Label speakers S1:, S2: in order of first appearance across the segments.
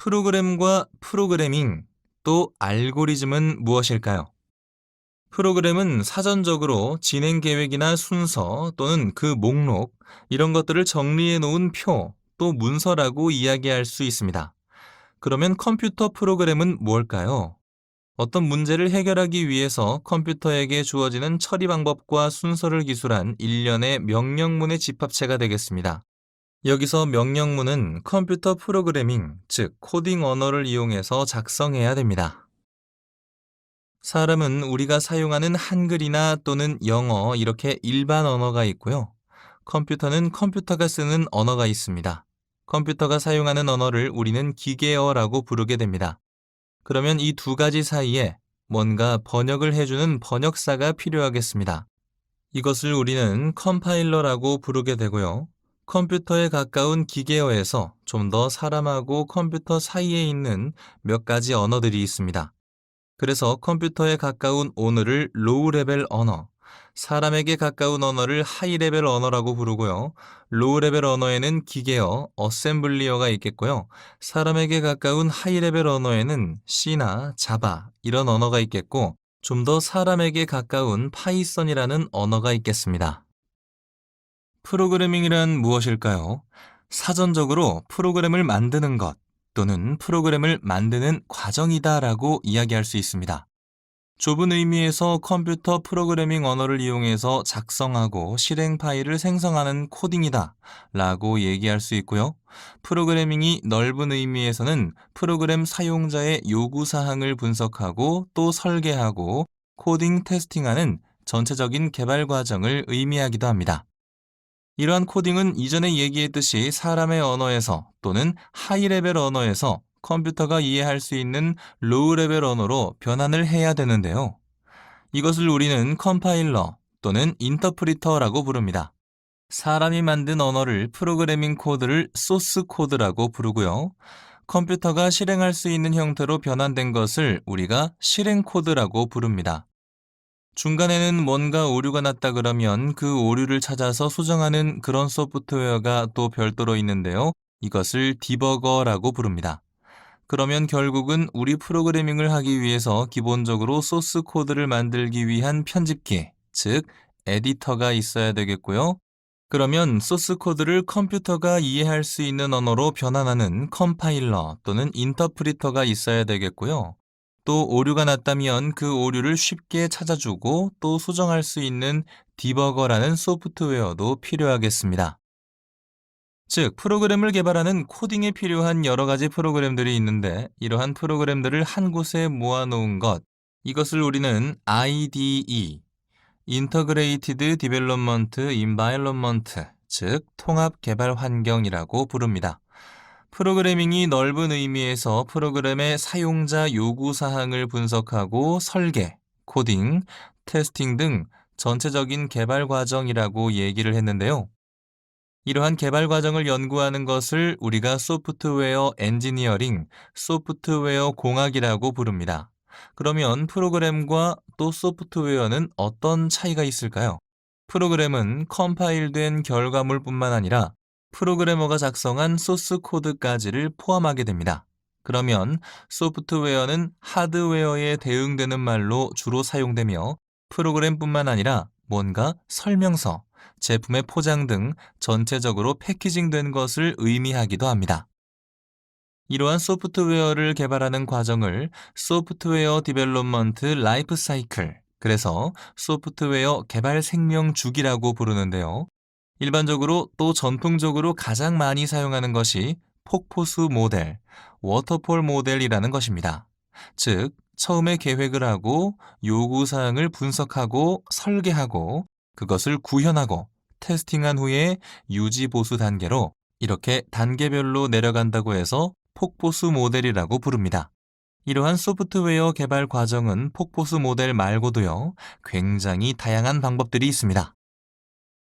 S1: 프로그램과 프로그래밍, 또 알고리즘은 무엇일까요? 프로그램은 사전적으로 진행 계획이나 순서 또는 그 목록, 이런 것들을 정리해 놓은 표, 또 문서라고 이야기할 수 있습니다. 그러면 컴퓨터 프로그램은 무엇일까요? 어떤 문제를 해결하기 위해서 컴퓨터에게 주어지는 처리 방법과 순서를 기술한 일련의 명령문의 집합체가 되겠습니다. 여기서 명령문은 컴퓨터 프로그래밍, 즉 코딩 언어를 이용해서 작성해야 됩니다. 사람은 우리가 사용하는 한글이나 또는 영어 이렇게 일반 언어가 있고요. 컴퓨터는 컴퓨터가 쓰는 언어가 있습니다. 컴퓨터가 사용하는 언어를 우리는 기계어라고 부르게 됩니다. 그러면 이 두 가지 사이에 뭔가 번역을 해주는 번역사가 필요하겠습니다. 이것을 우리는 컴파일러라고 부르게 되고요. 컴퓨터에 가까운 기계어에서 좀 더 사람하고 컴퓨터 사이에 있는 몇 가지 언어들이 있습니다. 그래서 컴퓨터에 가까운 언어를 로우 레벨 언어, 사람에게 가까운 언어를 하이 레벨 언어라고 부르고요. 로우 레벨 언어에는 기계어, 어셈블리어가 있겠고요. 사람에게 가까운 하이 레벨 언어에는 C나 자바 이런 언어가 있겠고, 좀 더 사람에게 가까운 파이썬이라는 언어가 있겠습니다. 프로그래밍이란 무엇일까요? 사전적으로 프로그램을 만드는 것 또는 프로그램을 만드는 과정이다라고 이야기할 수 있습니다. 좁은 의미에서 컴퓨터 프로그래밍 언어를 이용해서 작성하고 실행 파일을 생성하는 코딩이다 라고 얘기할 수 있고요. 프로그래밍이 넓은 의미에서는 프로그램 사용자의 요구사항을 분석하고 또 설계하고 코딩 테스팅하는 전체적인 개발 과정을 의미하기도 합니다. 이러한 코딩은 이전에 얘기했듯이 사람의 언어에서 또는 하이레벨 언어에서 컴퓨터가 이해할 수 있는 로우 레벨 언어로 변환을 해야 되는데요. 이것을 우리는 컴파일러 또는 인터프리터라고 부릅니다. 사람이 만든 언어를 프로그래밍 코드를 소스 코드라고 부르고요. 컴퓨터가 실행할 수 있는 형태로 변환된 것을 우리가 실행 코드라고 부릅니다. 중간에는 뭔가 오류가 났다 그러면 그 오류를 찾아서 수정하는 그런 소프트웨어가 또 별도로 있는데요. 이것을 디버거라고 부릅니다. 그러면 결국은 우리 프로그래밍을 하기 위해서 기본적으로 소스 코드를 만들기 위한 편집기, 즉 에디터가 있어야 되겠고요. 그러면 소스 코드를 컴퓨터가 이해할 수 있는 언어로 변환하는 컴파일러 또는 인터프리터가 있어야 되겠고요. 또 오류가 났다면 그 오류를 쉽게 찾아주고 또 수정할 수 있는 디버거라는 소프트웨어도 필요하겠습니다. 즉, 프로그램을 개발하는 코딩에 필요한 여러 가지 프로그램들이 있는데 이러한 프로그램들을 한 곳에 모아놓은 것, 이것을 우리는 IDE, Integrated Development Environment, 즉 통합 개발 환경이라고 부릅니다. 프로그래밍이 넓은 의미에서 프로그램의 사용자 요구 사항을 분석하고 설계, 코딩, 테스팅 등 전체적인 개발 과정이라고 얘기를 했는데요. 이러한 개발 과정을 연구하는 것을 우리가 소프트웨어 엔지니어링, 소프트웨어 공학이라고 부릅니다. 그러면 프로그램과 또 소프트웨어는 어떤 차이가 있을까요? 프로그램은 컴파일된 결과물뿐만 아니라 프로그래머가 작성한 소스 코드까지를 포함하게 됩니다. 그러면 소프트웨어는 하드웨어에 대응되는 말로 주로 사용되며 프로그램뿐만 아니라 뭔가 설명서, 제품의 포장 등 전체적으로 패키징된 것을 의미하기도 합니다. 이러한 소프트웨어를 개발하는 과정을 소프트웨어 디벨롭먼트 라이프 사이클, 그래서 소프트웨어 개발 생명 주기라고 부르는데요. 일반적으로 또 전통적으로 가장 많이 사용하는 것이 폭포수 모델, 워터폴 모델이라는 것입니다. 즉, 처음에 계획을 하고 요구사항을 분석하고 설계하고 그것을 구현하고 테스팅한 후에 유지 보수 단계로 이렇게 단계별로 내려간다고 해서 폭포수 모델이라고 부릅니다. 이러한 소프트웨어 개발 과정은 폭포수 모델 말고도요, 굉장히 다양한 방법들이 있습니다.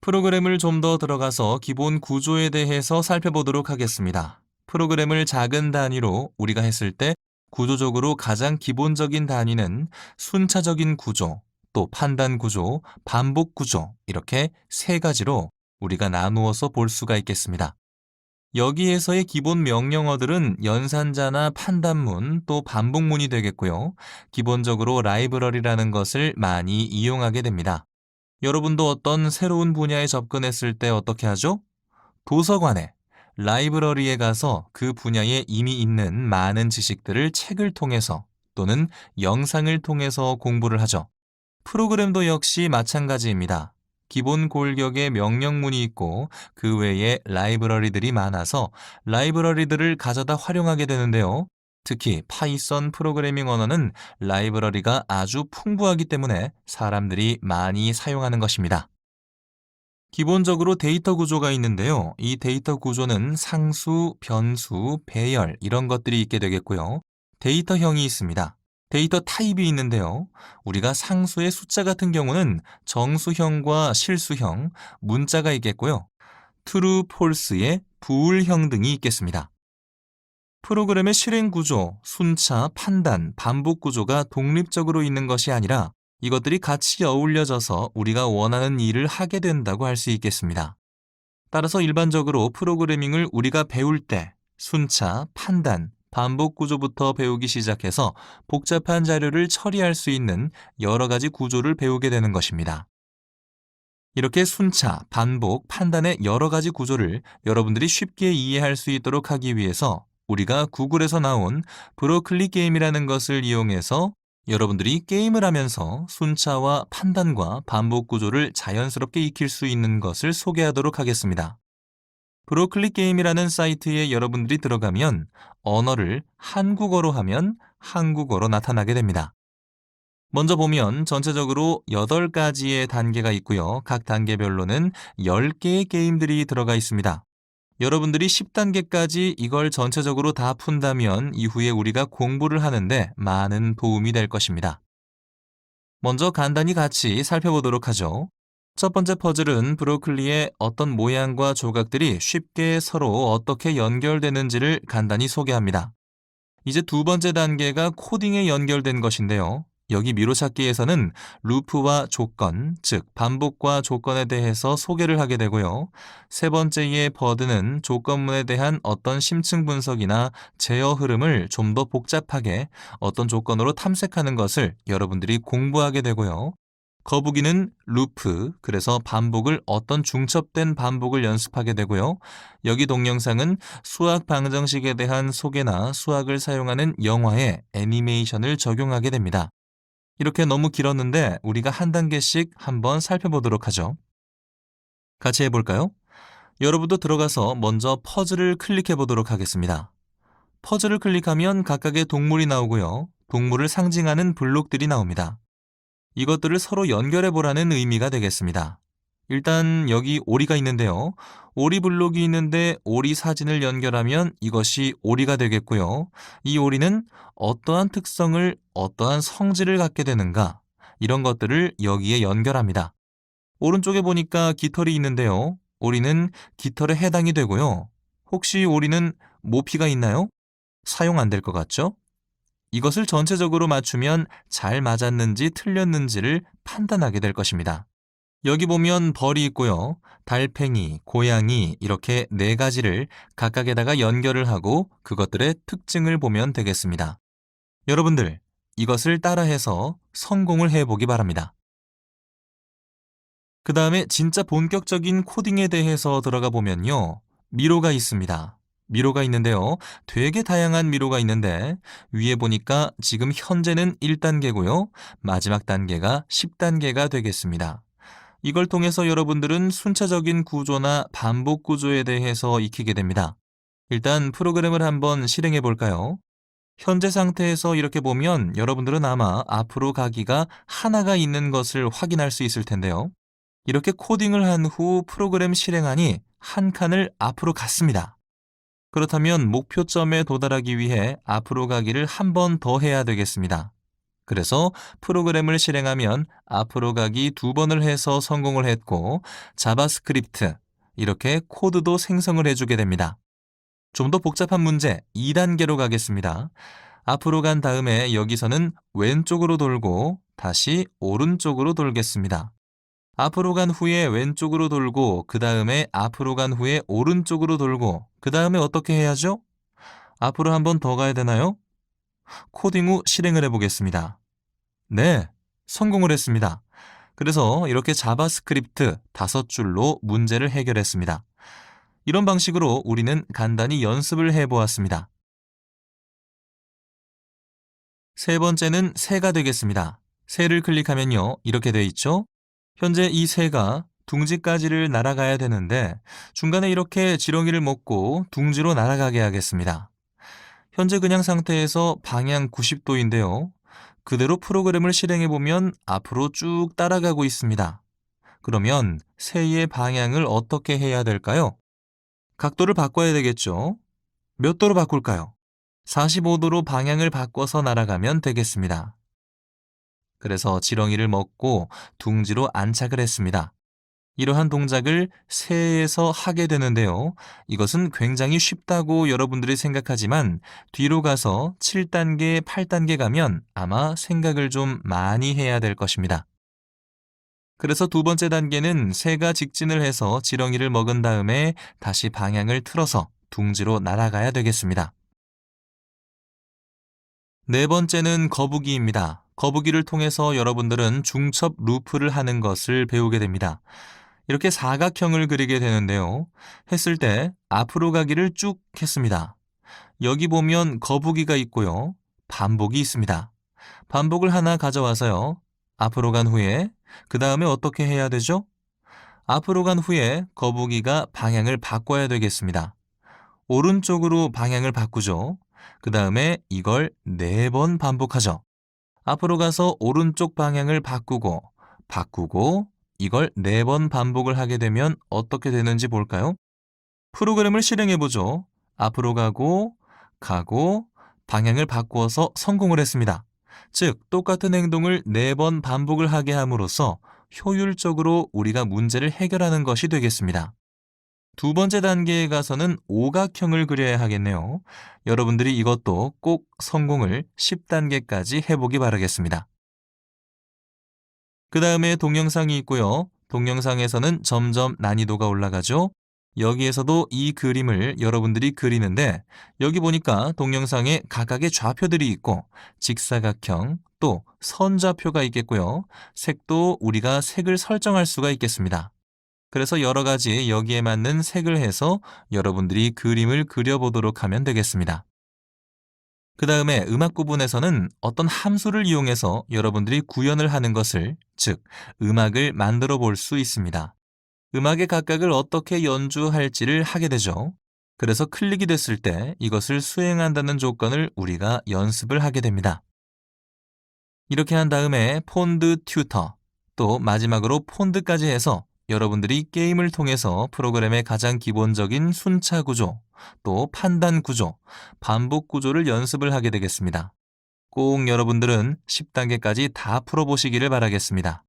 S1: 프로그램을 좀 더 들어가서 기본 구조에 대해서 살펴보도록 하겠습니다. 프로그램을 작은 단위로 우리가 했을 때 구조적으로 가장 기본적인 단위는 순차적인 구조, 또 판단 구조, 반복 구조 이렇게 세 가지로 우리가 나누어서 볼 수가 있겠습니다. 여기에서의 기본 명령어들은 연산자나 판단문 또 반복문이 되겠고요. 기본적으로 라이브러리라는 것을 많이 이용하게 됩니다. 여러분도 어떤 새로운 분야에 접근했을 때 어떻게 하죠? 도서관에, 라이브러리에 가서 그 분야에 이미 있는 많은 지식들을 책을 통해서 또는 영상을 통해서 공부를 하죠. 프로그램도 역시 마찬가지입니다. 기본 골격의 명령문이 있고 그 외에 라이브러리들이 많아서 라이브러리들을 가져다 활용하게 되는데요. 특히 파이썬 프로그래밍 언어는 라이브러리가 아주 풍부하기 때문에 사람들이 많이 사용하는 것입니다. 기본적으로 데이터 구조가 있는데요. 이 데이터 구조는 상수, 변수, 배열 이런 것들이 있게 되겠고요. 데이터형이 있습니다. 데이터 타입이 있는데요. 우리가 상수의 숫자 같은 경우는 정수형과 실수형, 문자가 있겠고요. true, false의 부울형 등이 있겠습니다. 프로그램의 실행 구조, 순차, 판단, 반복 구조가 독립적으로 있는 것이 아니라 이것들이 같이 어울려져서 우리가 원하는 일을 하게 된다고 할 수 있겠습니다. 따라서 일반적으로 프로그래밍을 우리가 배울 때 순차, 판단, 반복 구조부터 배우기 시작해서 복잡한 자료를 처리할 수 있는 여러 가지 구조를 배우게 되는 것입니다. 이렇게 순차, 반복, 판단의 여러 가지 구조를 여러분들이 쉽게 이해할 수 있도록 하기 위해서 우리가 구글에서 나온 브로클리 게임이라는 것을 이용해서 여러분들이 게임을 하면서 순차와 판단과 반복 구조를 자연스럽게 익힐 수 있는 것을 소개하도록 하겠습니다. 브로클리 게임이라는 사이트에 여러분들이 들어가면 언어를 한국어로 하면 한국어로 나타나게 됩니다. 먼저 보면 전체적으로 8가지의 단계가 있고요. 각 단계별로는 10개의 게임들이 들어가 있습니다. 여러분들이 10단계까지 이걸 전체적으로 다 푼다면 이후에 우리가 공부를 하는데 많은 도움이 될 것입니다. 먼저 간단히 같이 살펴보도록 하죠. 첫 번째 퍼즐은 브로콜리의 어떤 모양과 조각들이 쉽게 서로 어떻게 연결되는지를 간단히 소개합니다. 이제 두 번째 단계가 코딩에 연결된 것인데요. 여기 미로찾기에서는 루프와 조건, 즉 반복과 조건에 대해서 소개를 하게 되고요. 세 번째의 버드는 조건문에 대한 어떤 심층 분석이나 제어 흐름을 좀 더 복잡하게 어떤 조건으로 탐색하는 것을 여러분들이 공부하게 되고요. 거북이는 루프, 그래서 반복을 어떤 중첩된 반복을 연습하게 되고요. 여기 동영상은 수학 방정식에 대한 소개나 수학을 사용하는 영화에 애니메이션을 적용하게 됩니다. 이렇게 너무 길었는데 우리가 한 단계씩 한번 살펴보도록 하죠. 같이 해볼까요? 여러분도 들어가서 먼저 퍼즐을 클릭해 보도록 하겠습니다. 퍼즐을 클릭하면 각각의 동물이 나오고요. 동물을 상징하는 블록들이 나옵니다. 이것들을 서로 연결해 보라는 의미가 되겠습니다. 일단 여기 오리가 있는데요. 오리 블록이 있는데 오리 사진을 연결하면 이것이 오리가 되겠고요. 이 오리는 어떠한 특성을, 어떠한 성질을 갖게 되는가, 이런 것들을 여기에 연결합니다. 오른쪽에 보니까 깃털이 있는데요. 오리는 깃털에 해당이 되고요. 혹시 오리는 모피가 있나요? 사용 안 될 것 같죠? 이것을 전체적으로 맞추면 잘 맞았는지 틀렸는지를 판단하게 될 것입니다. 여기 보면 벌이 있고요. 달팽이, 고양이 이렇게 4가지를 각각에다가 연결을 하고 그것들의 특징을 보면 되겠습니다. 여러분들, 이것을 따라해서 성공을 해보기 바랍니다. 그 다음에 진짜 본격적인 코딩에 대해서 들어가 보면요. 미로가 있습니다. 미로가 있는데요. 되게 다양한 미로가 있는데 위에 보니까 지금 현재는 1단계고요. 마지막 단계가 10단계가 되겠습니다. 이걸 통해서 여러분들은 순차적인 구조나 반복 구조에 대해서 익히게 됩니다. 일단 프로그램을 한번 실행해 볼까요? 현재 상태에서 이렇게 보면 여러분들은 아마 앞으로 가기가 하나가 있는 것을 확인할 수 있을 텐데요. 이렇게 코딩을 한 후 프로그램 실행하니 한 칸을 앞으로 갔습니다. 그렇다면 목표점에 도달하기 위해 앞으로 가기를 한 번 더 해야 되겠습니다. 그래서 프로그램을 실행하면 앞으로 가기 2번을 해서 성공을 했고 자바스크립트, 이렇게 코드도 생성을 해주게 됩니다. 좀 더 복잡한 문제 2단계로 가겠습니다. 앞으로 간 다음에 여기서는 왼쪽으로 돌고 다시 오른쪽으로 돌겠습니다. 앞으로 간 후에 왼쪽으로 돌고 그 다음에 앞으로 간 후에 오른쪽으로 돌고 그 다음에 어떻게 해야죠? 앞으로 한 번 더 가야 되나요? 코딩 후 실행을 해보겠습니다. 네, 성공을 했습니다. 그래서 이렇게 자바스크립트 5줄로 문제를 해결했습니다. 이런 방식으로 우리는 간단히 연습을 해보았습니다. 세 번째는 새가 되겠습니다. 새를 클릭하면요, 이렇게 돼 있죠? 현재 이 새가 둥지까지를 날아가야 되는데 중간에 이렇게 지렁이를 먹고 둥지로 날아가게 하겠습니다. 현재 그냥 상태에서 방향 90도인데요. 그대로 프로그램을 실행해보면 앞으로 쭉 따라가고 있습니다. 그러면 새의 방향을 어떻게 해야 될까요? 각도를 바꿔야 되겠죠? 몇 도로 바꿀까요? 45도로 방향을 바꿔서 날아가면 되겠습니다. 그래서 지렁이를 먹고 둥지로 안착을 했습니다. 이러한 동작을 새에서 하게 되는데요. 이것은 굉장히 쉽다고 여러분들이 생각하지만 뒤로 가서 7단계, 8단계 가면 아마 생각을 좀 많이 해야 될 것입니다. 그래서 두 번째 단계는 새가 직진을 해서 지렁이를 먹은 다음에 다시 방향을 틀어서 둥지로 날아가야 되겠습니다. 네 번째는 거북이입니다. 거북이를 통해서 여러분들은 중첩 루프를 하는 것을 배우게 됩니다. 이렇게 사각형을 그리게 되는데요. 했을 때 앞으로 가기를 쭉 했습니다. 여기 보면 거북이가 있고요. 반복이 있습니다. 반복을 하나 가져와서요. 앞으로 간 후에 그 다음에 어떻게 해야 되죠? 앞으로 간 후에 거북이가 방향을 바꿔야 되겠습니다. 오른쪽으로 방향을 바꾸죠. 그 다음에 이걸 4번 반복하죠. 앞으로 가서 오른쪽 방향을 바꾸고 이걸 4번 반복을 하게 되면 어떻게 되는지 볼까요? 프로그램을 실행해 보죠. 앞으로 가고 방향을 바꾸어서 성공을 했습니다. 즉 똑같은 행동을 4번 반복을 하게 함으로써 효율적으로 우리가 문제를 해결하는 것이 되겠습니다. 두 번째 단계에 가서는 오각형을 그려야 하겠네요. 여러분들이 이것도 꼭 성공을 10단계까지 해보기 바라겠습니다. 그 다음에 동영상이 있고요. 동영상에서는 점점 난이도가 올라가죠. 여기에서도 이 그림을 여러분들이 그리는데 여기 보니까 동영상에 각각의 좌표들이 있고 직사각형 또 선좌표가 있겠고요. 색도 우리가 색을 설정할 수가 있겠습니다. 그래서 여러 가지 여기에 맞는 색을 해서 여러분들이 그림을 그려보도록 하면 되겠습니다. 그 다음에 음악 부분에서는 어떤 함수를 이용해서 여러분들이 구현을 하는 것을, 즉 음악을 만들어 볼 수 있습니다. 음악의 각각을 어떻게 연주할지를 하게 되죠. 그래서 클릭이 됐을 때 이것을 수행한다는 조건을 우리가 연습을 하게 됩니다. 이렇게 한 다음에 폰드 튜터, 또 마지막으로 폰드까지 해서 여러분들이 게임을 통해서 프로그램의 가장 기본적인 순차 구조, 또 판단 구조, 반복 구조를 연습을 하게 되겠습니다. 꼭 여러분들은 10단계까지 다 풀어보시기를 바라겠습니다.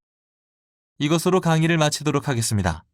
S1: 이것으로 강의를 마치도록 하겠습니다.